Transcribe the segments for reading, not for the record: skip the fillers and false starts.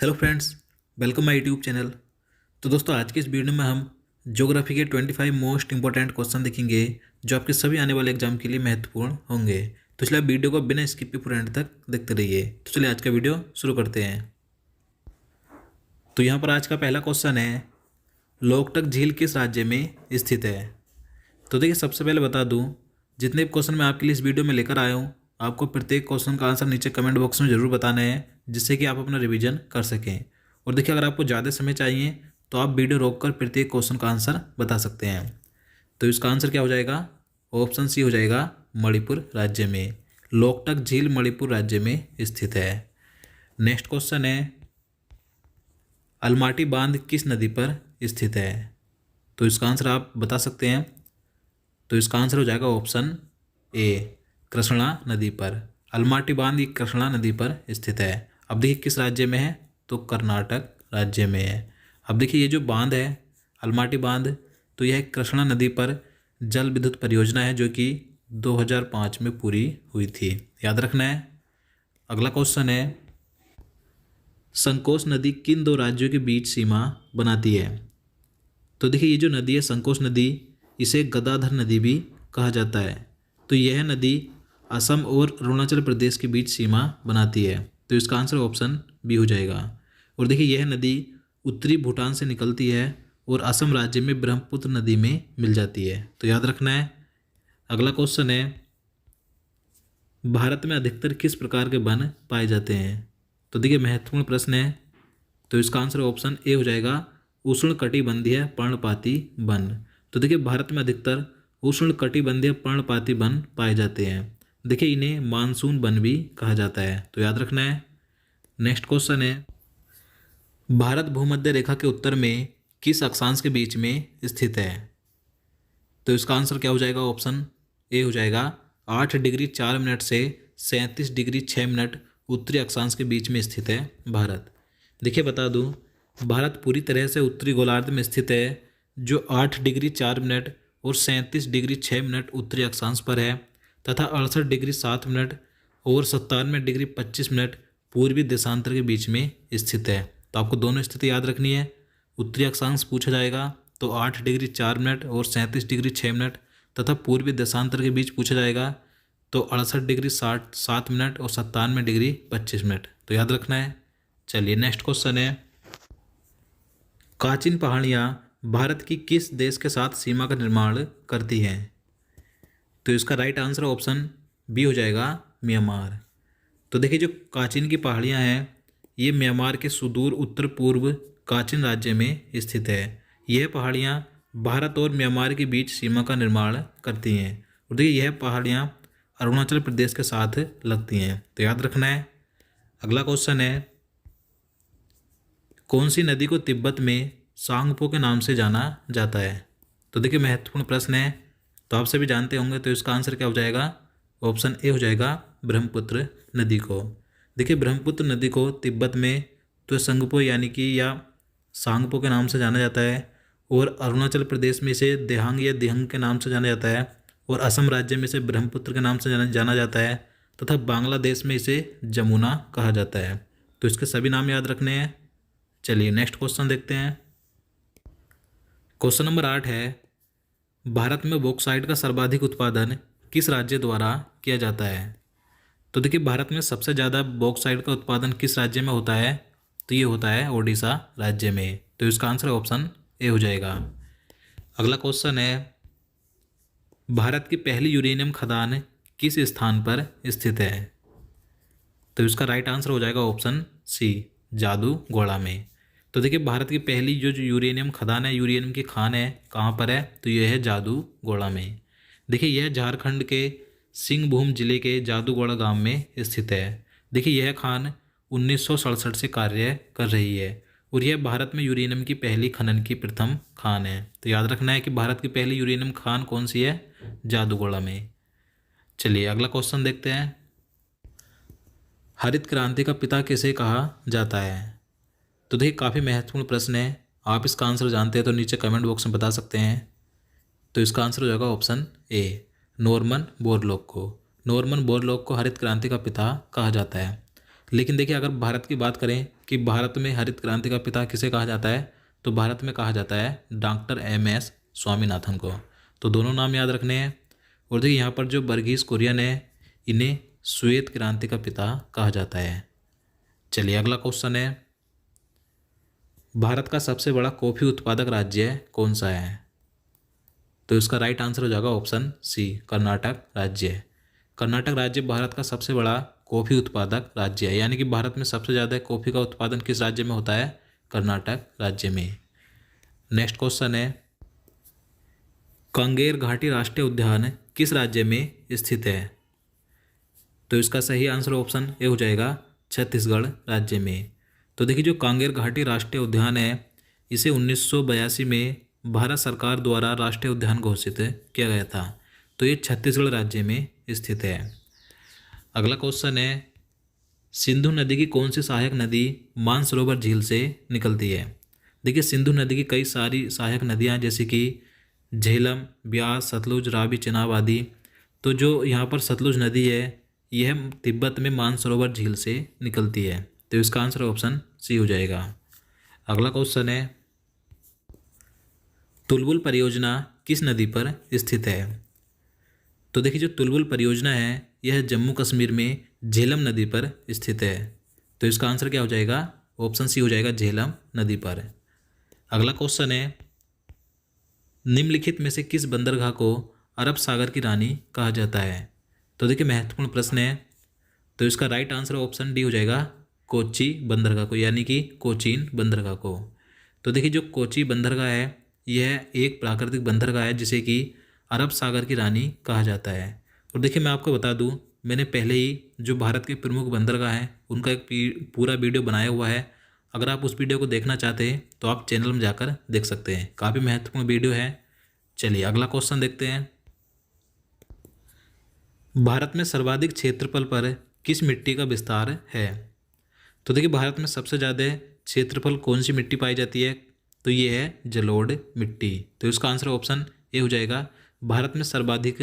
Hello friends, welcome my YouTube channel. तो दोस्तों, आज के इस वीडियो में हम ज्योग्राफी के 25 मोस्ट इंपॉर्टेंट क्वेश्चन देखेंगे जो आपके सभी आने वाले एग्जाम के लिए महत्वपूर्ण होंगे। तो इसलिए आप वीडियो को बिना स्किप के पूरे एंड तक देखते रहिए। तो चलिए आज का वीडियो शुरू करते हैं। तो यहाँ पर आज का पहला क्वेश्चन है, लोकटक झील किस राज्य में स्थित है। तो देखिए, सबसे पहले बता दूँ, जितने भी क्वेश्चन मैं आपके लिए इस वीडियो में लेकर आया हूँ, आपको प्रत्येक क्वेश्चन का आंसर नीचे कमेंट बॉक्स में ज़रूर बताना है, जिससे कि आप अपना रिवीजन कर सकें। और देखिए, अगर आपको ज़्यादा समय चाहिए तो आप वीडियो रोककर प्रत्येक क्वेश्चन का आंसर बता सकते हैं। तो इसका आंसर क्या हो जाएगा? ऑप्शन सी हो जाएगा, मणिपुर राज्य में। लोकटक झील मणिपुर राज्य में स्थित है। नेक्स्ट क्वेश्चन है, अलमाटी बांध किस नदी पर स्थित है। तो इसका आंसर आप बता सकते हैं। तो इसका आंसर हो जाएगा ऑप्शन ए, कृष्णा नदी पर। अलमाटी बांध ये कृष्णा नदी पर स्थित है। अब देखिए किस राज्य में है, तो कर्नाटक राज्य में है। अब देखिए, ये जो बांध है अलमाटी बांध, तो यह कृष्णा नदी पर जल विद्युत परियोजना है जो कि 2005 में पूरी हुई थी, याद रखना है। अगला क्वेश्चन है, संकोश नदी किन दो राज्यों के बीच सीमा बनाती है। तो देखिए, ये जो नदी है संकोश नदी, इसे गदाधर नदी भी कहा जाता है। तो यह नदी असम और अरुणाचल प्रदेश के बीच सीमा बनाती है। तो इसका आंसर ऑप्शन बी हो जाएगा। और देखिए, यह नदी उत्तरी भूटान से निकलती है और असम राज्य में ब्रह्मपुत्र नदी में मिल जाती है। तो याद रखना है। अगला क्वेश्चन है, भारत में अधिकतर किस प्रकार के वन पाए जाते हैं। तो देखिए, महत्वपूर्ण प्रश्न है। तो इसका आंसर ऑप्शन ए हो जाएगा, उष्णकटिबंधीय पर्णपाती वन। तो देखिए, भारत में अधिकतर उष्णकटिबंधीय पर्णपाती वन पाए जाते हैं। देखिए, इन्हें मानसून वन भी कहा जाता है। तो याद रखना है। नेक्स्ट क्वेश्चन है, भारत भूमध्य रेखा के उत्तर में किस अक्षांश के बीच में स्थित है। तो इसका आंसर क्या हो जाएगा? ऑप्शन ए हो जाएगा, 8 डिग्री 4 मिनट से 37 डिग्री 6 मिनट उत्तरी अक्षांश के बीच में स्थित है भारत। देखिए, बता दूं, भारत पूरी तरह से उत्तरी गोलार्ध में स्थित है, जो 8 डिग्री 4 मिनट और 37 डिग्री 6 मिनट उत्तरी अक्षांश पर है, तथा 68 डिग्री 7 मिनट और 97 डिग्री 25 मिनट पूर्वी देशांतर के बीच में स्थित है। तो आपको दोनों स्थिति याद रखनी है। उत्तरी अक्षांश पूछा जाएगा तो 8 डिग्री 4 मिनट और 37 डिग्री 6 मिनट, तथा पूर्वी देशांतर के बीच पूछा जाएगा तो 68 डिग्री 7 मिनट और 97 डिग्री 25 मिनट। तो याद रखना है। चलिए, नेक्स्ट क्वेश्चन है, काचिन पहाड़ियाँ भारत की किस देश के साथ सीमा का निर्माण करती हैं। तो इसका राइट आंसर ऑप्शन बी हो जाएगा, म्यांमार। तो देखिए, जो काचिन की पहाड़ियाँ हैं ये म्यांमार के सुदूर उत्तर पूर्व काचिन राज्य में स्थित है। यह पहाड़ियाँ भारत और म्यांमार के बीच सीमा का निर्माण करती हैं। और देखिए, यह पहाड़ियाँ अरुणाचल प्रदेश के साथ लगती हैं। तो याद रखना है। अगला क्वेश्चन है, कौन सी नदी को तिब्बत में सांगपो के नाम से जाना जाता है। तो देखिए, महत्वपूर्ण प्रश्न है, तो आप सभी जानते होंगे। तो इसका आंसर क्या हो जाएगा? ऑप्शन ए हो जाएगा, ब्रह्मपुत्र नदी को। देखिए, ब्रह्मपुत्र नदी को तिब्बत में तो संगपो यानी कि या सांगपो के नाम से जाना जाता है, और अरुणाचल प्रदेश में इसे देहांग या दिहंग के नाम से जाना जाता है, और असम राज्य में इसे ब्रह्मपुत्र के नाम से जाना जाता है, तथा बांग्लादेश में इसे जमुना कहा जाता है। तो इसके सभी नाम याद रखने हैं। चलिए, नेक्स्ट क्वेश्चन देखते हैं। क्वेश्चन नंबर 8 है, भारत में बॉक्साइट का सर्वाधिक उत्पादन किस राज्य द्वारा किया जाता है। तो देखिए, भारत में सबसे ज़्यादा बॉक्साइट का उत्पादन किस राज्य में होता है। तो ये होता है ओडिशा राज्य में। तो इसका आंसर ऑप्शन ए हो जाएगा। अगला क्वेश्चन है, भारत की पहली यूरेनियम खदान किस स्थान पर स्थित है। तो इसका राइट आंसर हो जाएगा ऑप्शन सी, जादूगोड़ा में। तो देखिए, भारत की पहली जो यूरेनियम खदान है, यूरेनियम की खान है, कहाँ पर है। तो यह है जादूगोड़ा में। देखिए, यह झारखंड के सिंहभूम जिले के जादूगोड़ा गांव में स्थित है। देखिए, यह खान 1967 से कार्य कर रही है, और यह भारत में यूरेनियम की पहली खनन की प्रथम खान है। तो याद रखना है कि भारत की पहली यूरेनियम खान कौन सी है, जादूगोड़ा में। चलिए, अगला क्वेश्चन देखते हैं, हरित क्रांति का पिता किसे कहा जाता है। तो देखिए, काफ़ी महत्वपूर्ण प्रश्न है। आप इसका आंसर जानते हैं तो नीचे कमेंट बॉक्स में बता सकते हैं। तो इसका आंसर हो जाएगा ऑप्शन ए, नॉर्मन बोरलॉग को। नॉर्मन बोरलॉग को हरित क्रांति का पिता कहा जाता है। लेकिन देखिए अगर भारत की बात करें कि भारत में हरित क्रांति का पिता किसे कहा जाता है, तो भारत में कहा जाता है डॉक्टर MS स्वामीनाथन को। तो दोनों नाम याद रखने हैं। और देखिए यहाँ पर जो वर्गीस कुरियन है, इन्हें श्वेत क्रांति का पिता कहा जाता है। चलिए अगला क्वेश्चन है, भारत का सबसे बड़ा कॉफ़ी उत्पादक राज्य कौन सा है? तो इसका राइट आंसर हो जाएगा ऑप्शन सी, कर्नाटक राज्य। कर्नाटक राज्य भारत का सबसे बड़ा कॉफ़ी उत्पादक राज्य है, यानी कि भारत में सबसे ज़्यादा कॉफ़ी का उत्पादन किस राज्य में होता है? कर्नाटक राज्य में। नेक्स्ट क्वेश्चन है, कांगेर घाटी राष्ट्रीय उद्यान किस राज्य में स्थित है? तो इसका सही आंसर ऑप्शन ए हो जाएगा, छत्तीसगढ़ राज्य में। तो देखिए जो कांगेर घाटी राष्ट्रीय उद्यान है, इसे 1982 में भारत सरकार द्वारा राष्ट्रीय उद्यान घोषित किया गया था। तो ये छत्तीसगढ़ राज्य में स्थित है। अगला क्वेश्चन है, सिंधु नदी की कौन सी सहायक नदी मानसरोवर झील से निकलती है? देखिए सिंधु नदी की कई सारी सहायक नदियाँ जैसे कि झेलम, ब्यास, सतलुज, रावी, चेनाब आदि। तो जो यहाँ पर सतलुज नदी है, यह तिब्बत में मानसरोवर झील से निकलती है। तो इसका आंसर ऑप्शन सी हो जाएगा। अगला क्वेश्चन है, तुलबुल परियोजना किस नदी पर स्थित है? तो देखिए जो तुलबुल परियोजना है, यह जम्मू कश्मीर में झेलम नदी पर स्थित है। तो इसका आंसर क्या हो जाएगा? ऑप्शन सी हो जाएगा, झेलम नदी पर। अगला क्वेश्चन है, निम्नलिखित में से किस बंदरगाह को अरब सागर की रानी कहा जाता है? तो देखिए महत्वपूर्ण प्रश्न है। तो इसका राइट आंसर ऑप्शन डी हो जाएगा, कोच्चि बंदरगाह को, यानी कि कोचीन बंदरगाह को। तो देखिए जो कोच्चि बंदरगाह है, यह एक प्राकृतिक बंदरगाह है जिसे कि अरब सागर की रानी कहा जाता है। और देखिए मैं आपको बता दूं, मैंने पहले ही जो भारत के प्रमुख बंदरगाह हैं उनका एक पूरा वीडियो बनाया हुआ है। अगर आप उस वीडियो को देखना चाहते हैं तो आप चैनल में जाकर देख सकते हैं, काफ़ी महत्वपूर्ण वीडियो है। चलिए अगला क्वेश्चन देखते हैं, भारत में सर्वाधिक क्षेत्रफल पर किस मिट्टी का विस्तार है? तो देखिए भारत में सबसे ज़्यादा क्षेत्रफल कौन सी मिट्टी पाई जाती है? तो ये है जलोढ़ मिट्टी। तो इसका आंसर ऑप्शन ए हो जाएगा, भारत में सर्वाधिक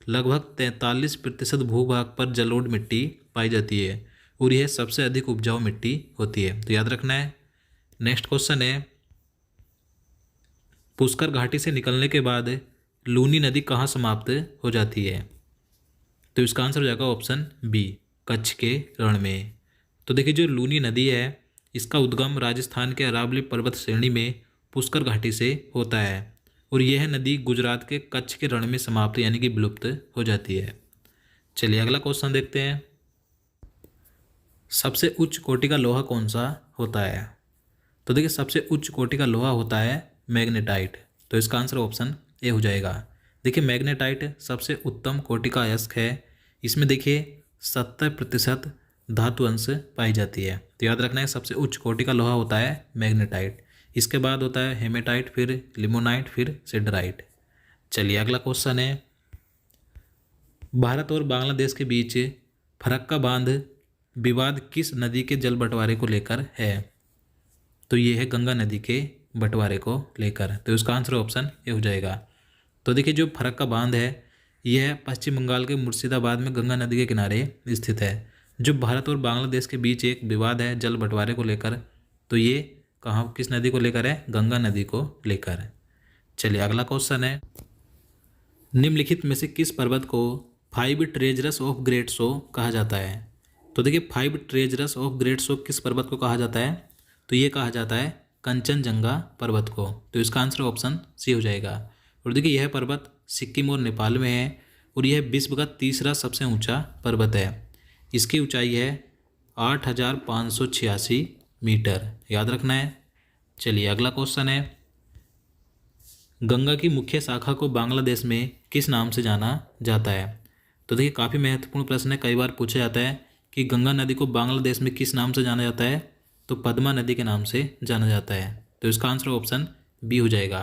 लगभग 43% भूभाग पर जलोढ़ मिट्टी पाई जाती है और यह सबसे अधिक उपजाऊ मिट्टी होती है। तो याद रखना है। नेक्स्ट क्वेश्चन है, पुष्कर घाटी से निकलने के बाद लूनी नदी कहाँ समाप्त हो जाती है? तो इसका आंसर हो जाएगा ऑप्शन बी, कच्छ के रण में। तो देखिए जो लूनी नदी है, इसका उद्गम राजस्थान के अरावली पर्वत श्रेणी में पुष्कर घाटी से होता है और यह नदी गुजरात के कच्छ के रण में समाप्त यानी कि विलुप्त हो जाती है। चलिए अगला क्वेश्चन देखते हैं, सबसे उच्च कोटि का लोहा कौन सा होता है? तो देखिए सबसे उच्च कोटि का लोहा होता है मैग्नेटाइट। तो इसका आंसर ऑप्शन ए हो जाएगा। देखिए मैग्नेटाइट सबसे उत्तम कोटि का अयस्क है। इसमें देखिए 70% धातु अंश पाई जाती है। तो याद रखना है, सबसे उच्च कोटि का लोहा होता है मैग्नेटाइट। इसके बाद होता है हेमेटाइट, फिर लिमोनाइट, फिर सिडराइट। चलिए अगला क्वेश्चन है, भारत और बांग्लादेश के बीच फरक्का बांध विवाद किस नदी के जल बंटवारे को लेकर है? तो ये है गंगा नदी के बंटवारे को लेकर। तो इसका आंसर ऑप्शन ए हो जाएगा। तो देखिए जो फरक्का बांध है, यह पश्चिम बंगाल के मुर्शिदाबाद में गंगा नदी के किनारे स्थित है। जो भारत और बांग्लादेश के बीच एक विवाद है जल बंटवारे को लेकर, तो ये कहाँ किस नदी को लेकर है? गंगा नदी को लेकर। चलिए अगला क्वेश्चन है, निम्नलिखित में से किस पर्वत को 5 ट्रेजरस ऑफ ग्रेट शो कहा जाता है? तो देखिए 5 ट्रेजरस ऑफ ग्रेट शो किस पर्वत को कहा जाता है? तो ये कहा जाता है कंचनजंगा पर्वत को। तो इसका आंसर ऑप्शन सी हो जाएगा। और देखिए यह पर्वत सिक्किम और नेपाल में है और यह विश्व का तीसरा सबसे ऊंचा पर्वत है। इसकी ऊंचाई है 8,586 मीटर, याद रखना है। चलिए अगला क्वेश्चन है, गंगा की मुख्य शाखा को बांग्लादेश में किस नाम से जाना जाता है? तो देखिए काफ़ी महत्वपूर्ण प्रश्न है, कई बार पूछा जाता है कि गंगा नदी को बांग्लादेश में किस नाम से जाना जाता है? तो पद्मा नदी के नाम से जाना जाता है। तो इसका आंसर ऑप्शन बी हो जाएगा।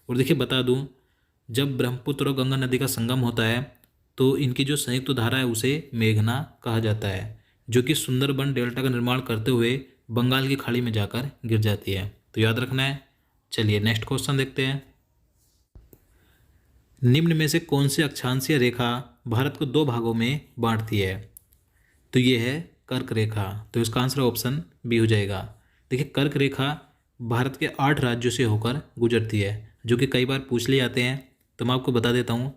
और देखिए बता दूं, जब ब्रह्मपुत्र और गंगा नदी का संगम होता है तो इनकी जो संयुक्त धारा है उसे मेघना कहा जाता है, जो कि सुंदरबन डेल्टा का निर्माण करते हुए बंगाल की खाड़ी में जाकर गिर जाती है। तो याद रखना है। चलिए नेक्स्ट क्वेश्चन देखते हैं, निम्न में से कौन सी अक्षांशीय रेखा भारत को 2 भागों में बांटती है? तो ये है कर्क रेखा, तो इसका आंसर ऑप्शन बी हो जाएगा। देखिए कर्क रेखा भारत के 8 राज्यों से होकर गुजरती है, जो कि कई बार पूछ लिए जाते हैं, तो मैं आपको बता देता हूँ।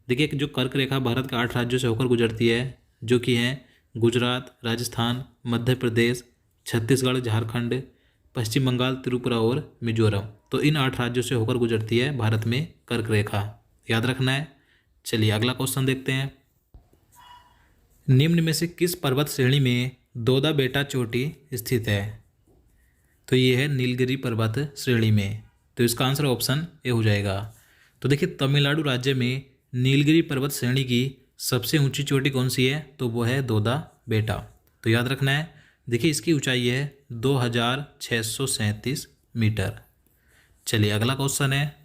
देखिए जो कर्क रेखा भारत के 8 राज्यों से होकर गुजरती है, जो कि हैं गुजरात, राजस्थान, मध्य प्रदेश, छत्तीसगढ़, झारखंड, पश्चिम बंगाल, त्रिपुरा और मिजोरम। तो इन 8 राज्यों से होकर गुजरती है भारत में कर्क रेखा, याद रखना है। चलिए अगला क्वेश्चन देखते हैं। निम्न में से किस पर्वत श्रेणी में दोदा बेटा चोटी स्थित है? तो ये है नीलगिरी पर्वत श्रेणी में, तो इसका आंसर ऑप्शन ए हो जाएगा। तो देखिए तमिलनाडु राज्य में नीलगिरी पर्वत श्रेणी की सबसे ऊंची चोटी कौन सी है? तो वो है दोदा बेटा, तो याद रखना है। देखिए इसकी ऊंचाई है 2637 मीटर। चलिए अगला क्वेश्चन है,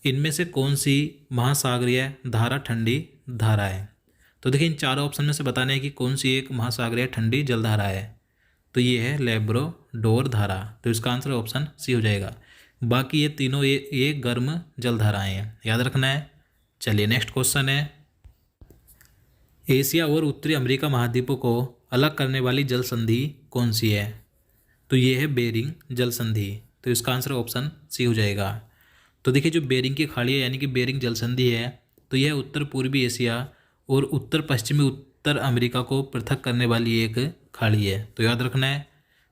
इनमें से कौन सी महासागरीय धारा ठंडी धारा है? तो देखिए इन चारों ऑप्शन में से बताने हैं कि कौन सी एक महासागरीय ठंडी जलधारा है। तो ये है लैब्राडोर धारा, तो इसका आंसर ऑप्शन सी हो जाएगा। बाकी ये तीनों ये गर्म जलधाराएं हैं, याद रखना है। चलिए नेक्स्ट क्वेश्चन है, एशिया और उत्तरी अमेरिका महाद्वीपों को अलग करने वाली जल संधि कौन सी है? तो ये है बेरिंग जल संधि, तो इसका आंसर ऑप्शन सी हो जाएगा। तो देखिए जो बेरिंग की खाड़ी है यानी कि बेरिंग जल संधि है, तो यह उत्तर पूर्वी एशिया और उत्तर पश्चिमी उत्तर अमेरिका को पृथक करने वाली एक खाड़ी है, तो याद रखना है।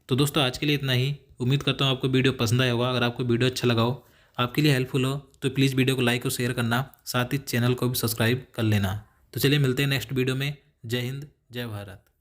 तो दोस्तों आज के लिए इतना ही। उम्मीद करता हूँ आपको वीडियो पसंद आया होगा। अगर आपको वीडियो अच्छा लगा हो, आपके लिए हेल्पफुल हो, तो प्लीज़ वीडियो को लाइक और शेयर करना, साथ ही चैनल को भी सब्सक्राइब कर लेना। तो चलिए मिलते हैं नेक्स्ट वीडियो में। जय हिंद, जय भारत।